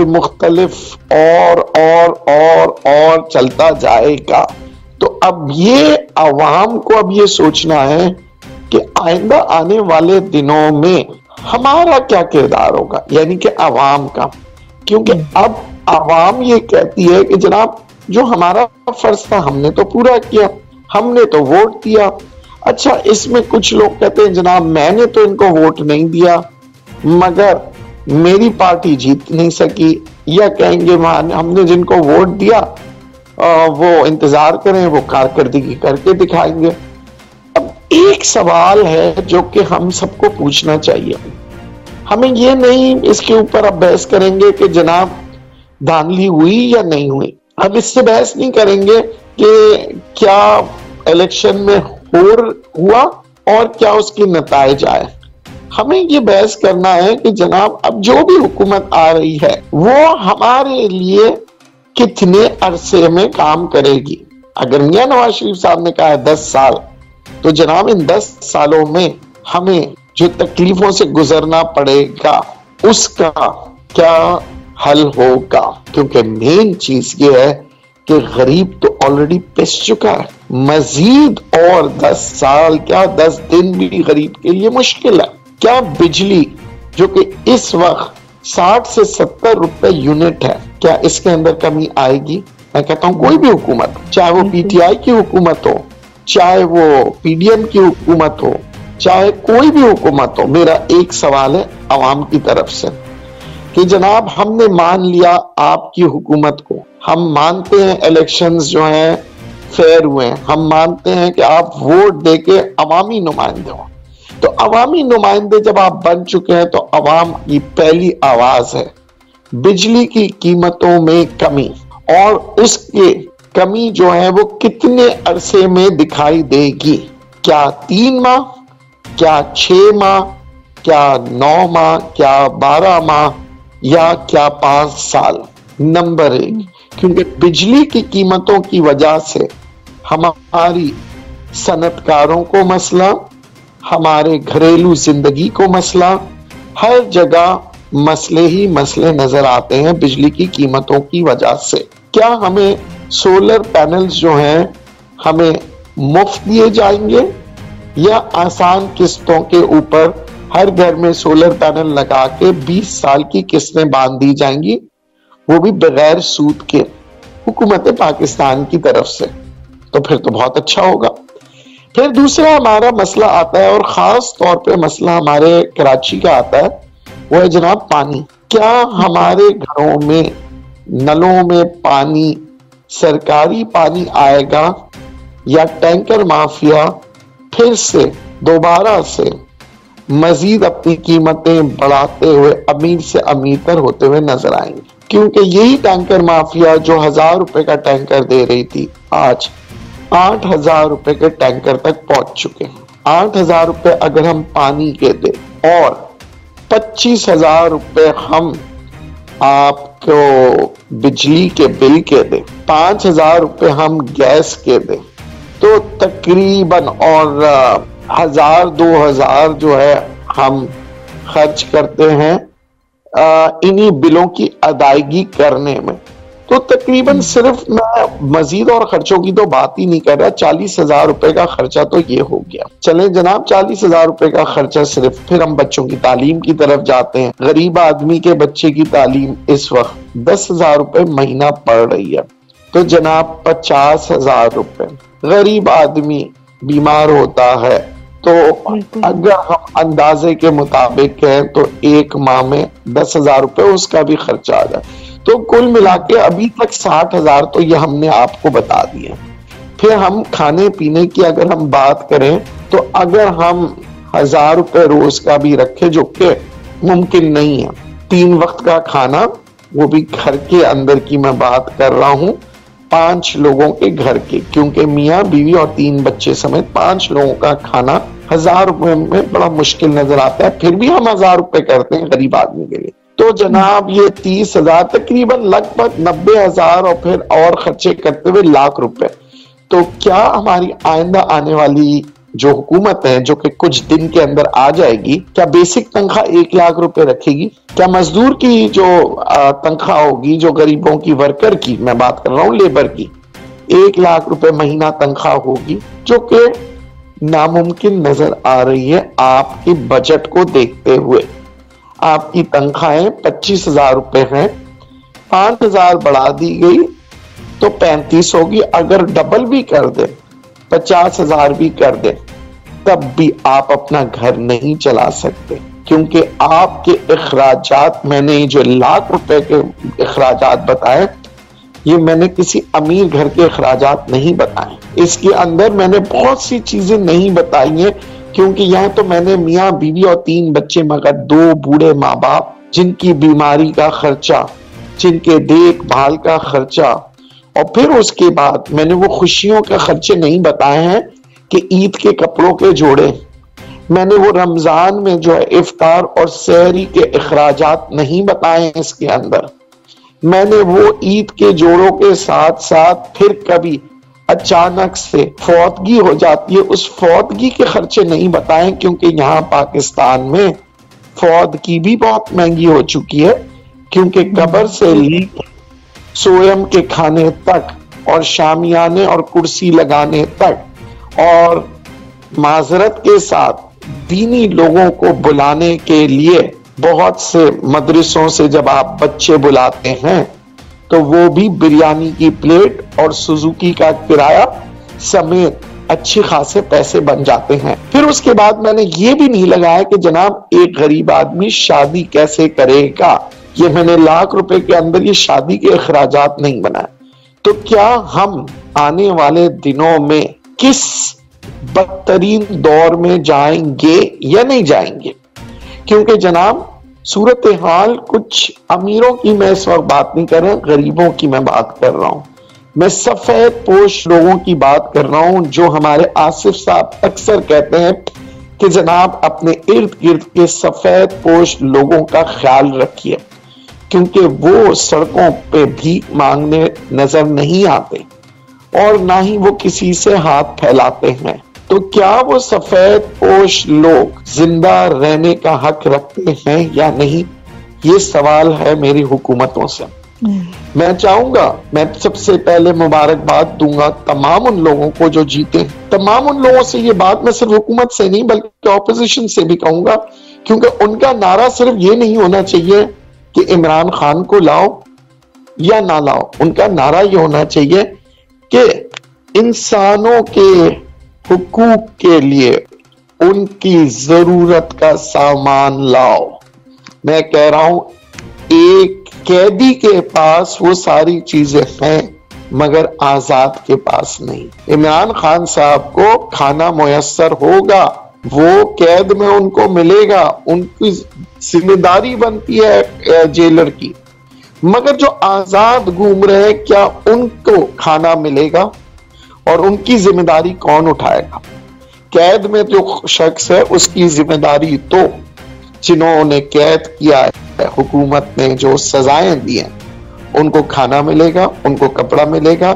मुख्तलिफ और चलता जाएगा। तो अब ये अवाम को अब ये सोचना है कि आइंदा आने वाले दिनों में हमारा क्या किरदार होगा, यानी कि अवाम का। क्योंकि अब अवाम ये कहती है कि जनाब जो हमारा फर्ज था हमने तो पूरा किया, हमने तो वोट दिया। अच्छा, इसमें कुछ लोग कहते हैं जनाब मैंने तो इनको वोट नहीं दिया मगर मेरी पार्टी जीत नहीं सकी, या कहेंगे हमने जिनको वोट दिया वो इंतजार करें, वो कारकर्दगी करके दिखाएंगे। अब एक सवाल है जो कि हम सबको पूछना चाहिए, हमें ये नहीं इसके ऊपर अब बहस करेंगे कि जनाब धांधली हुई या नहीं हुई, हम इससे बहस नहीं करेंगे कि क्या इलेक्शन में हुआ और क्या उसकी नताइज आए। हमें ये बहस करना है कि जनाब अब जो भी हुकूमत आ रही है वो हमारे लिए कितने अरसे में काम करेगी। अगर मियां नवाज शरीफ साहब ने कहा है 10 साल, तो जनाब इन 10 सालों में हमें जो तकलीफों से गुजरना पड़ेगा उसका क्या हल होगा। क्योंकि मेन चीज ये है कि गरीब तो ऑलरेडी पिस चुका है, मजीद और 10 साल क्या 10 दिन भी गरीब के लिए मुश्किल है। क्या बिजली जो कि इस वक्त 60 से 70 रुपए यूनिट है, क्या इसके अंदर कमी आएगी? मैं कहता हूं कोई भी हुकूमत, चाहे वो पीटीआई की हुकूमत हो, चाहे वो पीडीएम की हुकूमत हो, चाहे कोई भी हुकूमत हो, मेरा एक सवाल है अवाम की तरफ से कि जनाब हमने मान लिया आपकी हुकूमत को, हम मानते हैं इलेक्शंस जो हैं फेयर हुए हैं, हम मानते हैं कि आप वोट देके अवामी नुमाइंदे हो, तो अवामी नुमाइंदे जब आप बन चुके हैं तो अवाम की पहली आवाज है बिजली की कीमतों में कमी, और उसके कमी जो है वो कितने अरसे में दिखाई देगी? क्या 3 माह, क्या 6 माह, क्या 9 माह, क्या 12 माह, या क्या 5 साल? नंबर 1, क्योंकि बिजली की कीमतों की वजह से हमारी सनतकारों को मसला, हमारे घरेलू जिंदगी को मसला, हर जगह मसले ही मसले नजर आते हैं बिजली की कीमतों की वजह से। क्या हमें सोलर पैनल्स जो हैं हमें मुफ्त दिए जाएंगे या आसान किस्तों के ऊपर हर घर में सोलर पैनल लगा के 20 साल की किस्तें बांध दी जाएंगी, वो भी बगैर सूद के, हुकूमत पाकिस्तान की तरफ से? तो फिर तो बहुत अच्छा होगा। फिर दूसरा हमारा मसला आता है, और खास तौर पे मसला हमारे कराची का आता है, वो है जनाब पानी। क्या हमारे घरों में नलों में पानी सरकारी पानी आएगा या टैंकर माफिया फिर से दोबारा से मजीद अपनी कीमतें बढ़ाते हुए अमीर से अमीर होते हुए नजर आएंगे? क्योंकि यही टैंकर माफिया जो 1000 रुपए का टैंकर दे रही थी आज 8000 रुपए के टैंकर तक पहुंच चुके हैं। 8000 रुपए अगर हम पानी के दे और 25,000 रुपए हम आपको बिजली के बिल के दे, 5,000 रुपए हम गैस के दे, तो तकरीबन और 1000-2000 जो है हम खर्च करते हैं इन्हीं बिलों की अदायगी करने में। तो तकरीबन सिर्फ मैं मजीद और खर्चों की तो बात ही नहीं कर रहा, 40,000 रुपए का खर्चा तो ये हो गया। चले जनाब 40,000 रुपए का खर्चा सिर्फ, फिर हम बच्चों की तालीम की तरफ जाते हैं। गरीब आदमी के बच्चे की तालीम इस वक्त 10,000 रुपए महीना पड़ रही है, तो जनाब 50,000 रुपए। गरीब आदमी बीमार होता है तो अगर हम अंदाजे के मुताबिक है तो एक माह में 10,000 रुपए उसका भी खर्चा आ जाए, तो कुल मिला के अभी तक 60,000 तो ये हमने आपको बता दिए। फिर हम खाने पीने की अगर हम बात करें तो अगर हम 1000 रुपए रोज का भी रखें, जो कि मुमकिन नहीं है, 3 वक्त का खाना, वो भी घर के अंदर की मैं बात कर रहा हूं, 5 लोगों के घर के, क्योंकि मियाँ बीवी और 3 बच्चे समेत 5 लोगों का खाना 1000 रुपए में बड़ा मुश्किल नजर आता है। फिर भी हम 1000 रुपए करते हैं गरीब आदमी के लिए, तो जनाब ये 30,000 तकरीबन लगभग 90,000 और फिर और खर्चे करते हुए लाख रुपए। तो क्या हमारी आइंदा आने वाली जो हुकूमत है जो कि कुछ दिन के अंदर आ जाएगी, क्या बेसिक तनख्वाह 1 लाख रुपए रखेगी? क्या मजदूर की जो तनख्वाह होगी, जो गरीबों की, वर्कर की मैं बात कर रहा हूं, लेबर की, 1 लाख रुपए महीना तनख्वाह होगी? जो कि नामुमकिन नजर आ रही है आपके बजट को देखते हुए। आपकी तनख्वाहें 25,000 रुपए हैं, 5,000 बढ़ा दी गई तो 35 होगी। अगर डबल भी कर दे, 50,000 भी कर दे, तब भी आप अपना घर नहीं चला सकते, क्योंकि आपके अखराजात, मैंने जो लाख रुपए के अखराजात बताए, ये मैंने किसी अमीर घर के अखराजात नहीं बताए। इसके अंदर मैंने बहुत सी चीजें नहीं बताई हैं, क्योंकि यहाँ तो मैंने मियाँ बीवी और 3 बच्चे, मगर 2 बूढ़े माँ बाप जिनकी बीमारी का खर्चा, जिनके देखभाल का खर्चा, और फिर उसके बाद मैंने वो खुशियों के खर्चे नहीं बताए हैं कि ईद के कपड़ों के जोड़े, मैंने वो रमजान में जो है इफ्तार और सहरी के अखराजात नहीं बताए हैं इसके अंदर, मैंने वो ईद के जोड़ों के साथ साथ फिर कभी अचानक से फौतगी हो जाती है, उस फौतगी के खर्चे नहीं बताए, क्योंकि यहाँ पाकिस्तान में फौतगी भी बहुत महंगी हो चुकी है, क्योंकि कब्र से लेकर सोयम के खाने तक और शामियाने और कुर्सी लगाने तक और माजरत के साथ दीनी लोगों को बुलाने के लिए बहुत से मदरसों से जब आप बच्चे बुलाते हैं तो वो भी बिरयानी की प्लेट और सुजुकी का किराया समेत अच्छे खासे पैसे बन जाते हैं। फिर उसके बाद मैंने ये भी नहीं लगाया कि जनाब एक गरीब आदमी शादी कैसे करेगा, ये मैंने लाख रुपए के अंदर ये शादी के अखराजात नहीं बनाए। तो क्या हम आने वाले दिनों में किस बदतरीन दौर में जाएंगे या नहीं जाएंगे? क्योंकि जनाब सूरत हाल कुछ अमीरों की मैं इस वक्त बात नहीं कर रहा, गरीबों की मैं बात कर रहा हूं। मैं सफेद पोश लोगों की बात कर रहा हूं, जो हमारे आसिफ साहब अक्सर कहते हैं कि जनाब अपने इर्द गिर्द के सफेद पोश लोगों का ख्याल रखिए, क्योंकि वो सड़कों पे भीख मांगने नजर नहीं आते और ना ही वो किसी से हाथ फैलाते हैं। तो क्या वो सफेद पोश लोग जिंदा रहने का हक रखते हैं या नहीं, ये सवाल है मेरी हुकूमतों से। मैं चाहूंगा, मैं सबसे पहले मुबारकबाद दूंगा तमाम उन लोगों को जो जीते, तमाम उन लोगों से ये बात मैं सिर्फ हुकूमत से नहीं बल्कि ऑपोजिशन से भी कहूंगा, क्योंकि उनका नारा सिर्फ ये नहीं होना चाहिए कि इमरान खान को लाओ या ना लाओ, उनका नारा ये होना चाहिए कि इंसानों के हुकूक के लिए उनकी जरूरत का सामान लाओ। मैं कह रहा हूं एक कैदी के पास वो सारी चीजें हैं मगर आजाद के पास नहीं। इमरान खान साहब को खाना मुयस्सर होगा, वो कैद में उनको मिलेगा, उनकी जिम्मेदारी बनती है जेलर की, मगर जो आजाद घूम रहे हैं क्या उनको खाना मिलेगा और उनकी जिम्मेदारी कौन उठाएगा? कैद में जो शख्स है उसकी जिम्मेदारी तो जिन्होंने कैद किया है, हुकूमत ने जो सजाएं दी हैं, उनको खाना मिलेगा, उनको कपड़ा मिलेगा,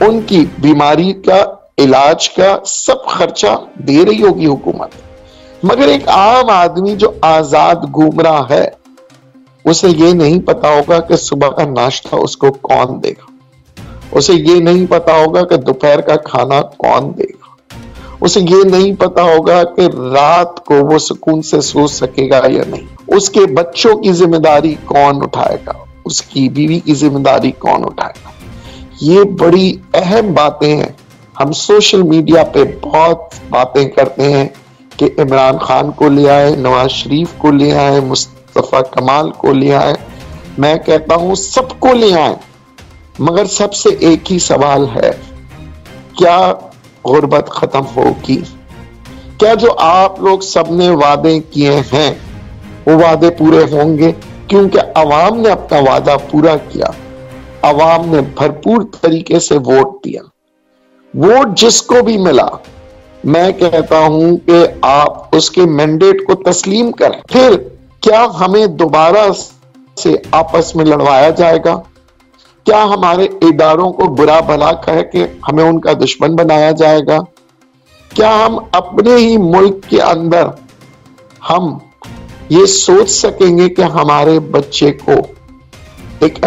उनकी बीमारी का इलाज का सब खर्चा दे रही होगी हुकूमत। मगर एक आम आदमी जो आजाद घूम रहा है उसे ये नहीं पता होगा कि सुबह का नाश्ता उसको कौन देगा, उसे ये नहीं पता होगा कि दोपहर का खाना कौन देगा, उसे ये नहीं पता होगा कि रात को वो सुकून से सो सकेगा या नहीं, उसके बच्चों की जिम्मेदारी कौन उठाएगा, उसकी बीवी की जिम्मेदारी कौन उठाएगा। ये बड़ी अहम बातें हैं। हम सोशल मीडिया पे बहुत बातें करते हैं कि इमरान खान को ले आए, नवाज शरीफ को ले आए, मुस्तफा कमाल को ले आए। मैं कहता हूं सबको ले आए, मगर सबसे एक ही सवाल है, क्या गुर्बत खत्म होगी? क्या जो आप लोग सबने वादे किए हैं वो वादे पूरे होंगे? क्योंकि अवाम ने अपना वादा पूरा किया, अवाम ने भरपूर तरीके से वोट दिया, वोट जिसको भी मिला, मैं कहता हूं कि आप उसके मैंडेट को तस्लीम करें। फिर क्या हमें दोबारा से आपस में लड़वाया जाएगा? क्या हमारे इदारों को बुरा भला कह के हमें उनका दुश्मन बनाया जाएगा? क्या हम अपने ही मुल्क के अंदर हम ये सोच सकेंगे कि हमारे बच्चे को एक